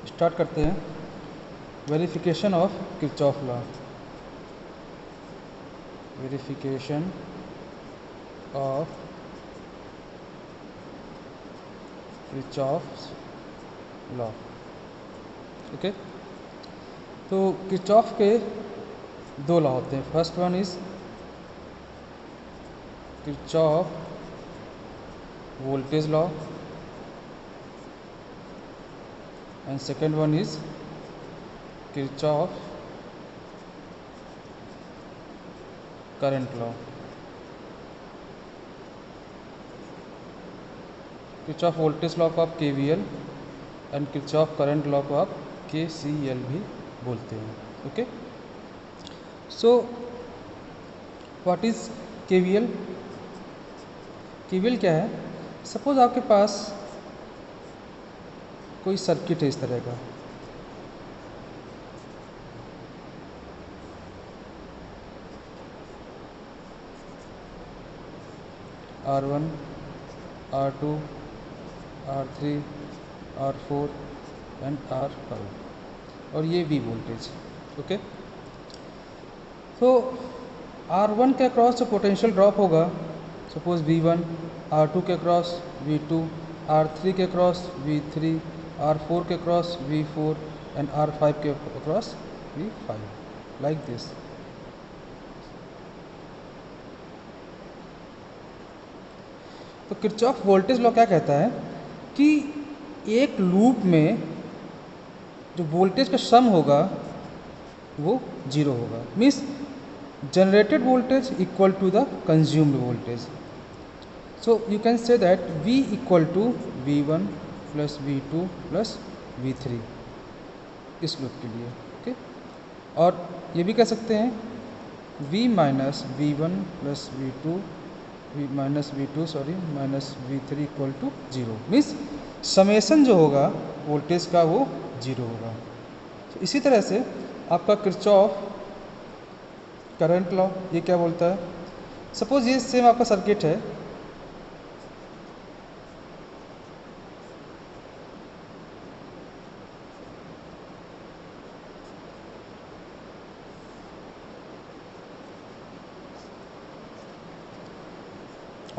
Start करते हैं। Verification of Kirchhoff law. Verification of Kirchhoff law. Okay, तो Kirchhoff के दो लॉ होते हैं। First one is Kirchhoff voltage law and second one is Kirchhoff current law. Kirchhoff voltage law को आप KVL and Kirchhoff current law को आप KCL भी बोलते हैं। Okay, so what is KVL? KVL क्या है? सपोज आपके पास कोई सर्किट है इस तरह का, R1, R2, R3, R4 and R5 और ये V वोल्टेज। ओके, तो R1 के अक्रॉस जो पोटेंशियल ड्रॉप होगा, सपोज V1, R2 के अक्रॉस V2, R3 के अक्रॉस V3, R4 के अक्रॉस V4 एंड R5 के अक्रॉस V5, लाइक दिस। तो किरचॉफ वोल्टेज लॉ क्या कहता है कि एक लूप में जो वोल्टेज का सम होगा वो जीरो होगा, means generated voltage equal to the consumed voltage. So you can say that V equal to V1 plus V2 plus V3 इस लूप के लिए। ओके, और ये भी कह सकते हैं V minus V1 plus V2 minus V2 minus V3 equal to zero, means summation जो होगा वोल्टेज का वो जीरो होगा। तो इसी तरह से आपका किरचॉफ करंट लॉ ये क्या बोलता है? सपोज ये सेम आपका सर्किट है,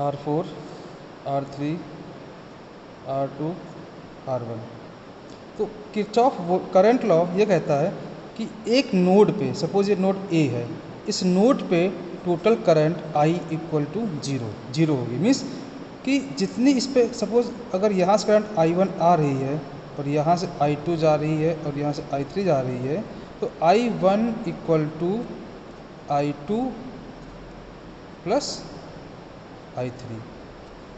R4, R3, R2, R1। तो किरचॉफ करंट लॉ ये कहता है कि एक नोड पे, सपोज ये नोड A है, इस नोड पे total current I equal to zero होगी, मीन्स कि जितनी इस पे, सपोज अगर यहाँ से करंट I1 आ रही है और यहाँ से I2 जा रही है और यहाँ से I3 जा रही है, तो I1 equal to I2 plus I3।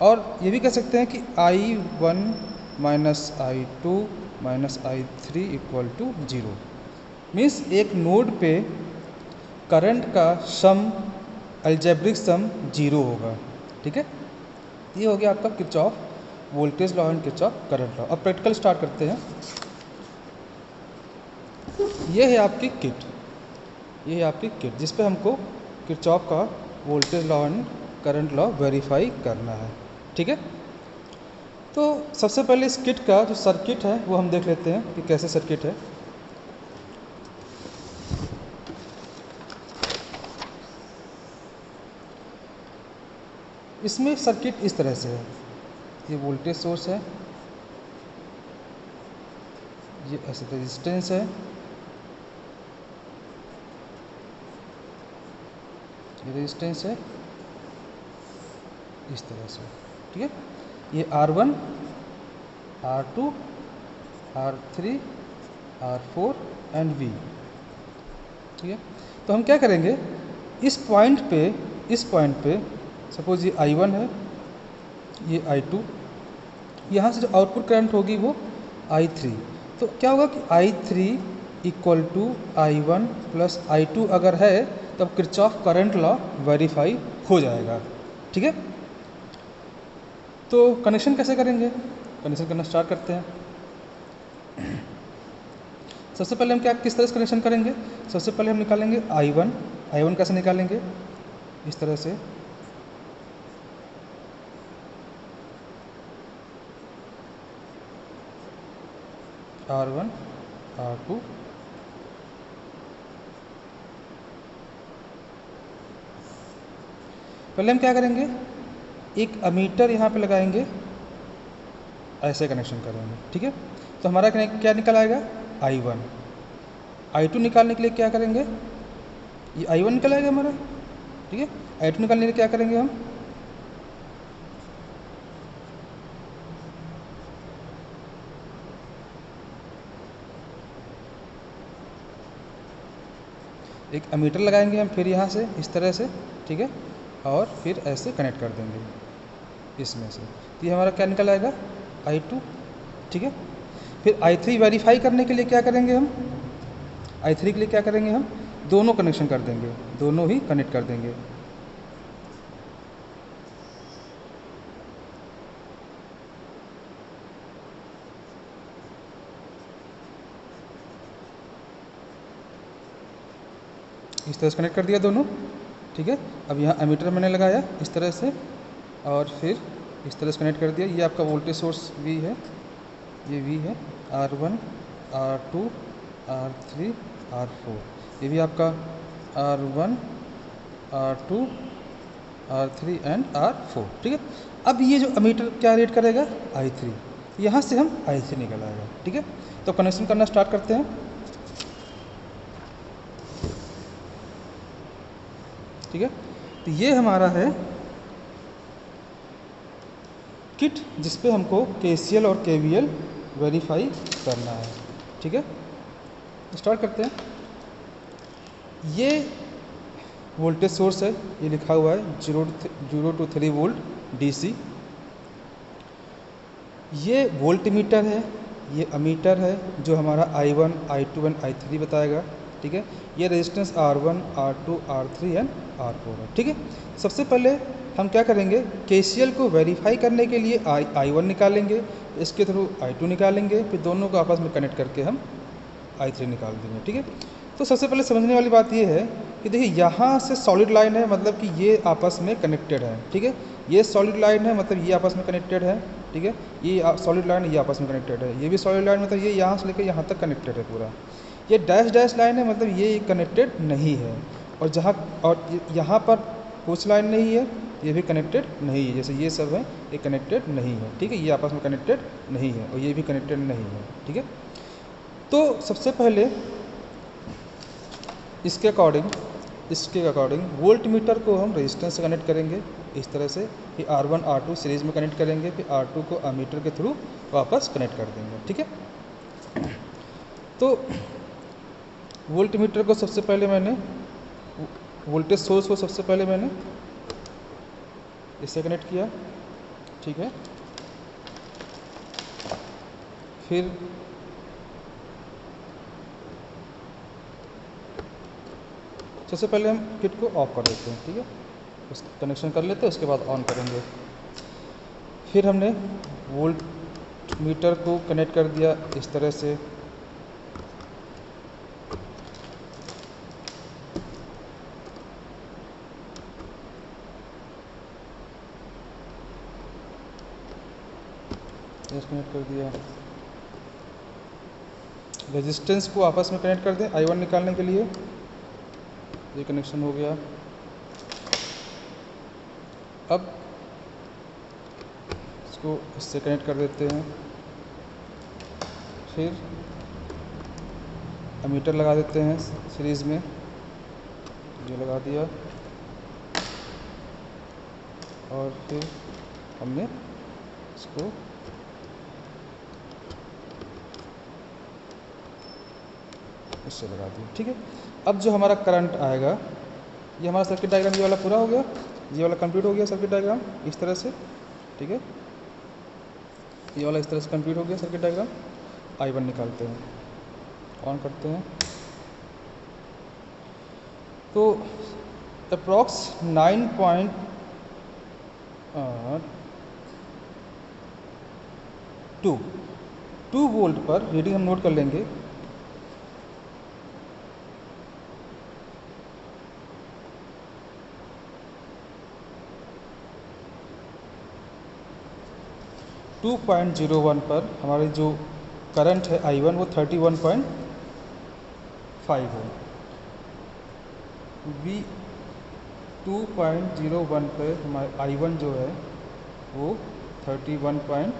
और ये भी कह सकते हैं कि I1 minus I2 minus I3 equal to zero, means एक नोड पे करंट का सम, अलजेब्रिक सम जीरो होगा। ठीक है, ये हो गया आपका Kirchhoff voltage law and Kirchhoff current law. अब प्रैक्टिकल स्टार्ट करते हैं। ये है आपकी किट, ये है आपकी किट जिस पे हमको किरचॉफ का voltage law and current law verify करना है। ठीक है, तो सबसे पहले इस किट का जो सर्किट है वो हम देख लेते हैं कि कैसे सर्किट है। इसमें सर्किट इस तरह से है, ये वोल्टेज सोर्स है, ये ऐसे रेजिस्टेंस है, ये रेजिस्टेंस है इस तरह से। ठीक है, ये R1, R2, R3, R4 and V। ठीक है, तो हम क्या करेंगे, इस पॉइंट पे सपोज ये I1 है, ये I2, यहाँ से जो आउटपुट करंट होगी वो I3। तो क्या होगा कि I3 equal to I1 plus I2 अगर है तब किरचॉफ करंट लॉ वेरीफाई हो जाएगा। ठीक है, तो कनेक्शन कैसे करेंगे? कनेक्शन करना स्टार्ट करते हैं। सबसे पहले हम किस तरह से कनेक्शन करेंगे? सबसे पहले हम निकालेंगे I1 कैसे निकालेंगे? इस तरह से, R1 R2 पहले हम क्या करेंगे, एक अमीटर यहाँ पे लगाएंगे, ऐसे कनेक्शन करेंगे, ठीक है। तो हमारा क्या निकल आएगा, I1। I2 निकालने के लिए क्या करेंगे, ये I1 निकल आएगा हमारा, ठीक है। I2 निकालने के लिए क्या करेंगे हम, एक अमीटर लगाएंगे हम फिर यहाँ से इस तरह से, ठीक है, और फिर ऐसे कनेक्ट कर देंगे इसमें से। तो ये हमारा क्या निकल आएगा, I2, ठीक है। फिर I3 वेरीफाई करने के लिए क्या करेंगे हम, I3 के लिए क्या करेंगे हम, दोनों कनेक्शन कर देंगे, दोनों ही कनेक्ट कर देंगे। इस तरह से कनेक्ट कर दिया दोनों, ठीक है। अब यहाँ एमीटर मैंने लगाया इस तरह से, और फिर इस तरह से कनेक्ट कर दिया। ये आपका वोल्टेज सोर्स V है, ये V है, R1 R2 R3 R4, ये भी आपका R1 R2 R3 and R4, ठीक है। अब ये जो एमीटर क्या रीड करेगा, I3, यहाँ से हम I3 निकल आएगा, ठीक है। तो कनेक्शन करना स्टार्ट करते हैं, ठीक है। तो ये हमारा है किट जिस पे हमको KCL और KVL वेरीफाई करना है, ठीक है। स्टार्ट करते हैं। ये वोल्टेज सोर्स है, ये लिखा हुआ है 0 to 3 वोल्ट DC। ये वोल्ट मीटर है, ये अमीटर है जो हमारा I1 I2 एंड I3 बताएगा, ठीक है। ये resistance R1 R2 R3 and R4 है, ठीक है। सबसे पहले हम क्या करेंगे, KCL को वेरीफाई करने के लिए I1 निकालेंगे, इसके थ्रू I2 निकालेंगे, फिर दोनों को आपस में कनेक्ट करके हम I3 निकाल देंगे, ठीक है। तो सबसे पहले समझने वाली बात ये है कि देखिए यहाँ से सॉलिड लाइन है, मतलब कि ये आपस में कनेक्टेड है, ठीक है। ये सॉलिड लाइन है, मतलब ये आपस में कनेक्टेड है, ठीक है। ये सॉलिड लाइन, ये आपस में कनेक्टेड है। ये भी सॉलिड लाइन, मतलब ये यहाँ से लेकर यहाँ तक कनेक्टेड है पूरा। ये डैश डैश लाइन है, मतलब ये कनेक्टेड नहीं है। और यहाँ पर कुछ लाइन नहीं है, ये भी कनेक्टेड नहीं है, जैसे ये सब है, ये कनेक्टेड नहीं है, ठीक है। ये आपस में कनेक्टेड नहीं है और ये भी कनेक्टेड नहीं है, ठीक है। तो सबसे पहले इसके अकॉर्डिंग वोल्ट मीटर को हम रेजिस्टेंस से कनेक्ट करेंगे इस तरह से, फिर R1 R2 सीरीज़ में कनेक्ट करेंगे, फिर R2 को अमीटर के थ्रू वापस कनेक्ट कर देंगे, ठीक है। तो वोल्ट मीटर को सबसे पहले मैंने, वोल्टेज सोर्स को सबसे पहले मैंने इससे कनेक्ट किया, ठीक है। फिर सबसे पहले हम किट को ऑफ कर देते हैं, ठीक है। उस कनेक्शन कर लेते हैं, उसके बाद ऑन करेंगे। फिर हमने वोल्ट मीटर को कनेक्ट कर दिया इस तरह से, कनेक्ट कर दिया। रेजिस्टेंस को आपस में कनेक्ट कर दें I1 निकालने के लिए, ये कनेक्शन हो गया। अब इसको इससे कनेक्ट कर देते हैं, फिर अमीटर लगा देते हैं सीरीज़ में, ये लगा दिया, और फिर हमने इसको इससे लगा दिया, ठीक है। अब जो हमारा करंट आएगा, ये हमारा सर्किट डायग्राम ये वाला पूरा हो गया, ये वाला कंप्लीट हो गया सर्किट डायग्राम इस तरह से, ठीक है। ये वाला इस तरह से कंप्लीट हो गया सर्किट डायग्राम। I1 निकालते हैं, ऑन करते हैं। तो अप्रॉक्स 9.2 वोल्ट पर रीडिंग हम नोट कर लेंगे। टू 2.01 पर हमारी जो करंट है I1 वो 31.5 है। V 2.01 पे हमारे I1 जो है वो 31.5,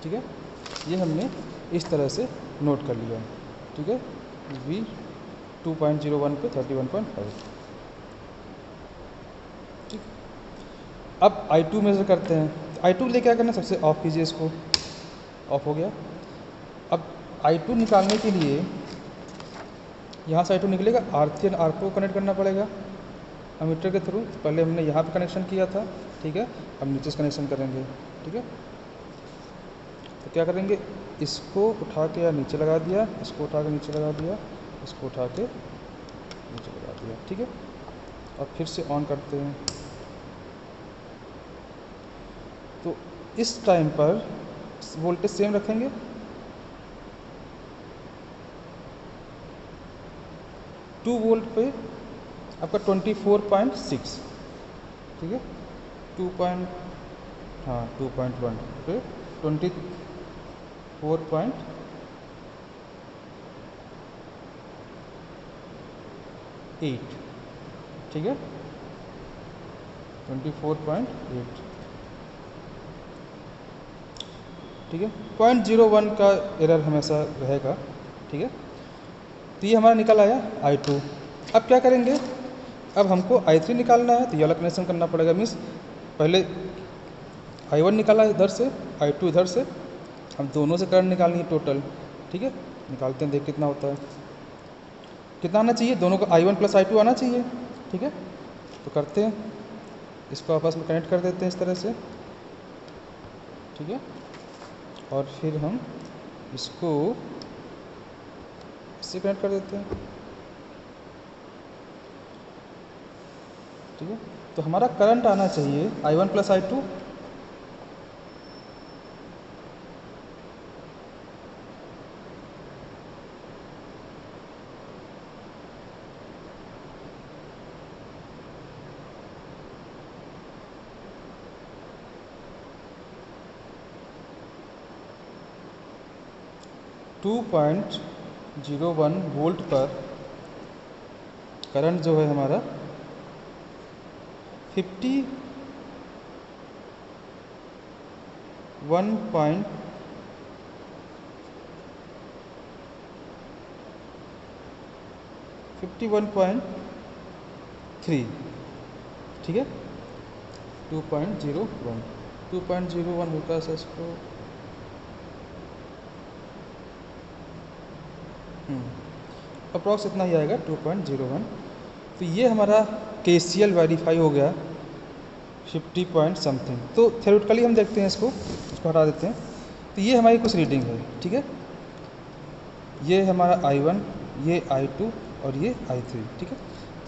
ठीक है। ये हमने इस तरह से नोट कर लिया, ठीक है। V 2.01 पे 31.5, ठीक। अब I2 मेज़र करते हैं। I2 के लिए क्या करना है, सबसे ऑफ कीजिए इसको, ऑफ हो गया। अब I2 निकालने के लिए यहाँ से I2 निकलेगा, R3 और R4 को कनेक्ट करना पड़ेगा अमीटर के थ्रू। पहले हमने यहाँ पे कनेक्शन किया था, ठीक है। अब नीचे से कनेक्शन करेंगे, ठीक है। तो क्या करेंगे, इसको उठा के या नीचे लगा दिया, इसको उठा के नीचे लगा दिया, इसको उठा के नीचे लगा दिया, ठीक है। अब फिर से ऑन करते हैं। तो इस टाइम पर वोल्टेज सेम रखेंगे, 2 वोल्ट पे आपका 24.6, ठीक है। 2.1 पे 24.8, ठीक है, 24.8, ठीक है। 0.01 का एरर हमेशा रहेगा, ठीक है। तो ये हमारा निकल आया I2। अब क्या करेंगे, अब हमको I3 निकालना है, तो ये वाला कनेक्शन करना पड़ेगा। मीन्स पहले I1 निकाला इधर से, I2 इधर से, हम दोनों से करंट निकालनी है टोटल, ठीक है। निकालते हैं, देख कितना होता है, कितना आना चाहिए, दोनों को I1 प्लस I2 आना चाहिए, ठीक है। तो करते हैं, इसको आपस में कनेक्ट कर देते हैं इस तरह से, ठीक है। और फिर हम इसको इससे कनेक्ट कर देते हैं, ठीक है। तो हमारा करंट आना चाहिए I1 plus I2, to 2.01 volt पर करंट जो है हमारा 51.3, ठीक है। 2.01 होता है इसको, अप्रॉक्स इतना ही आएगा 2.01। तो ये हमारा KCL वेरीफाई हो गया 50 पॉइंट समथिंग। तो थ्योरेटिकली हम देखते हैं, इसको हटा देते हैं। तो ये हमारी कुछ रीडिंग है, ठीक है। ये हमारा I1, ये I2 और ये I3, ठीक है।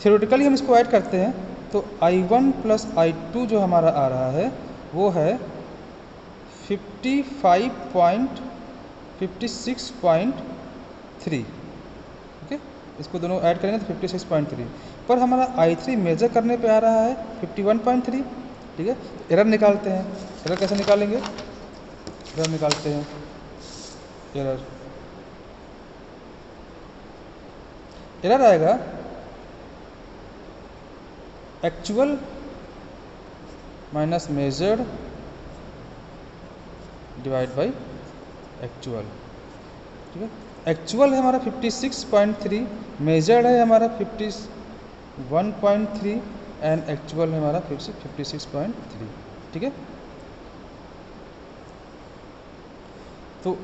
थ्योरेटिकली हम इसको ऐड करते हैं, तो I1 प्लस I2 जो हमारा आ रहा है वो है 56.3, ठीक है। इसको दोनों ऐड करेंगे तो 56.3, पर हमारा I3 मेजर करने पे आ रहा है 51.3, ठीक है। एरर निकालते हैं, एरर कैसे निकालेंगे, एरर निकालते हैं, एरर आएगा actual minus measured divide by actual, ठीक है। एक्चुअल है हमारा 56.3, मेजर्ड है हमारा 51.3 एंड एक्चुअल है हमारा 56.3, ठीक है। तो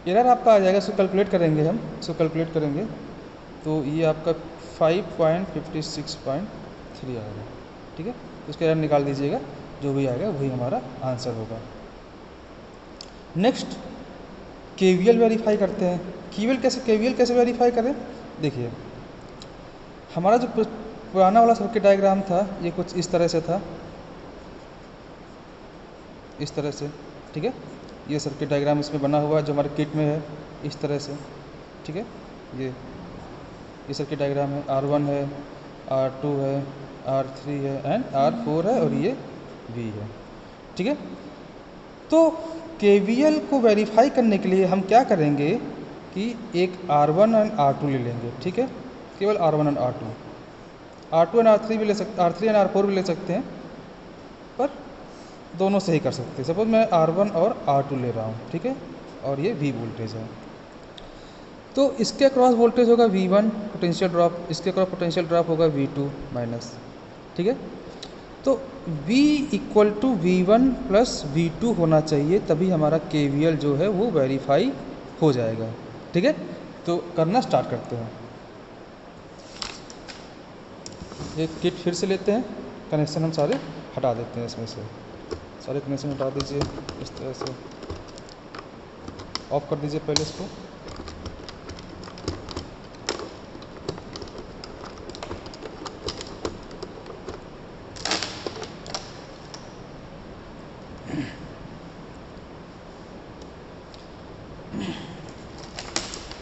एरर आपका आ जाएगा, इसको कैलकुलेट करेंगे हम, इसको कैलकुलेट करेंगे तो ये आपका 5.56.3 आएगा, ठीक है। उसका एरर निकाल दीजिएगा, जो भी आएगा वही हमारा आंसर होगा। नेक्स्ट KVL वेरीफाई करते हैं। KVL कैसे वेरीफाई करें, देखिए हमारा जो पुराना वाला सर्किट डायग्राम था ये कुछ इस तरह से था, इस तरह से, ठीक है। ये सर्किट डायग्राम इसमें बना हुआ है जो हमारे किट में है, इस तरह से, ठीक है। ये सर्किट डायग्राम है, R1 है, R2 है, R3 है एंड R4 है और ये V है, ठीक है। तो KVL को वेरीफाई करने के लिए हम क्या करेंगे कि एक R1 और R2 ले लेंगे, ठीक है, केवल R1 और R2, R2 और R3 भी ले सकते, R3 और R4 भी ले सकते हैं, पर दोनों से ही कर सकते हैं। सपोज मैं R1 और R2 ले रहा हूँ, ठीक है, और ये V वोल्टेज है, तो इसके अक्रॉस वोल्टेज होगा V1 पोटेंशियल ड्रॉप, इसके अक्रॉस पोटेंशियल ड्रॉप होगा V2 माइनस, ठीक है। तो V equal to V1 plus V2 होना चाहिए, तभी हमारा KVL जो है वो वेरीफाई हो जाएगा, ठीक है। तो करना स्टार्ट करते हैं। एक किट फिर से लेते हैं, कनेक्शन हम सारे हटा देते हैं, इसमें से सारे कनेक्शन हटा दीजिए, इस तरह से ऑफ कर दीजिए पहले इसको।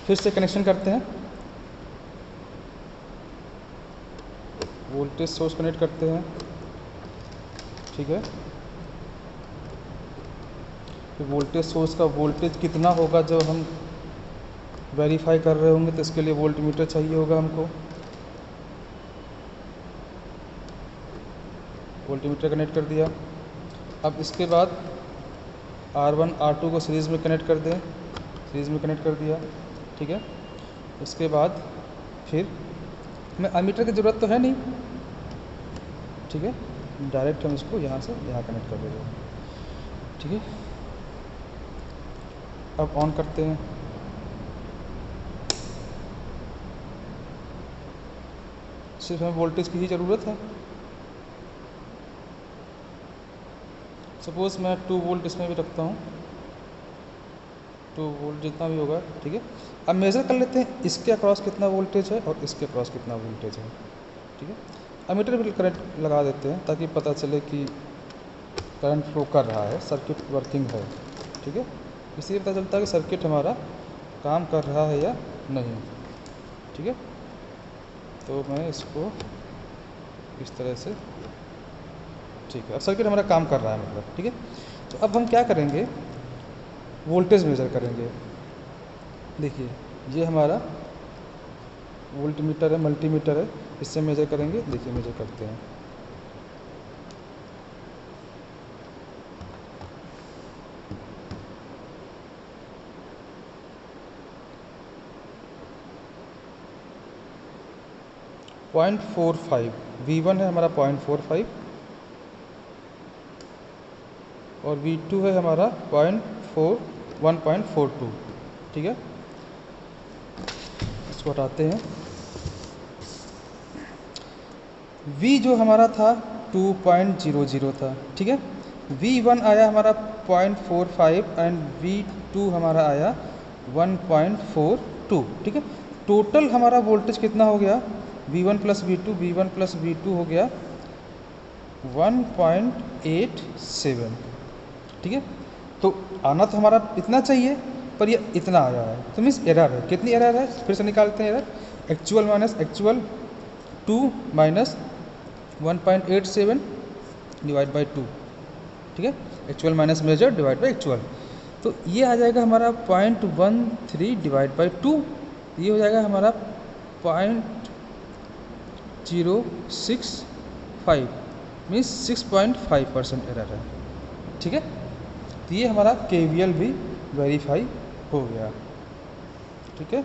फिर से कनेक्शन करते हैं, वोल्टेज सोर्स कनेक्ट करते हैं, ठीक है। फिर वोल्टेज सोर्स का वोल्टेज कितना होगा जो हम वेरीफाई कर रहे होंगे, तो इसके लिए वोल्टमीटर चाहिए होगा हमको। वोल्टमीटर कनेक्ट कर दिया। अब इसके बाद R1 R2 को सीरीज़ में कनेक्ट कर दें, सीरीज़ में कनेक्ट कर दिया, ठीक है। उसके बाद फिर हमें अमीटर की ज़रूरत तो है नहीं, ठीक है, डायरेक्ट हम इसको यहाँ से यहाँ कनेक्ट कर देंगे, ठीक है। अब ऑन करते हैं, सिर्फ हमें वोल्टेज की ही ज़रूरत है। सपोज़ मैं 2 वोल्ट इसमें भी रखता हूँ, 2 वोल्ट जितना भी होगा, ठीक है। अब मेज़र कर लेते हैं इसके अक्रॉस कितना वोल्टेज है और इसके अक्रॉस कितना वोल्टेज है, ठीक है। अमीटर भी करंट लगा देते हैं ताकि पता चले कि करंट फ्लो कर रहा है, सर्किट वर्किंग है, ठीक है। इससे पता चलता है कि सर्किट हमारा काम कर रहा है या नहीं, ठीक है। तो मैं इसको इस तरह से, ठीक है, अब सर्किट हमारा काम कर रहा है मतलब, ठीक है। तो अब हम क्या करेंगे, वोल्टेज मेज़र करेंगे। देखिए ये हमारा वोल्टमीटर है, मल्टीमीटर है, इससे मेज़र करेंगे। देखिए मेज़र करते हैं, .45 V1 है हमारा 0.45 और V2 है हमारा 1.42, ठीक है। इसको हटाते हैं। V जो हमारा था 2.00 था, ठीक है। V1 आया हमारा 0.45 एंड V2 हमारा आया 1.42, ठीक है। टोटल हमारा वोल्टेज कितना हो गया, V1 प्लस V2 हो गया 1.87, ठीक है। तो आना तो हमारा इतना चाहिए, पर ये इतना आया है, तो मीन्स एरर है। कितनी एरर है, फिर से निकालते हैं error. Actual minus actual 2 minus 1.87 divide by 2, ठीक है। Actual minus measured divide by actual, तो ये आ जाएगा हमारा 0.13 डिवाइड बाई 2, ये हो जाएगा हमारा 0.065, मीन्स 6.5% एरर है, ठीक है। तो ये हमारा KVL भी वेरीफाई हो गया, ठीक है।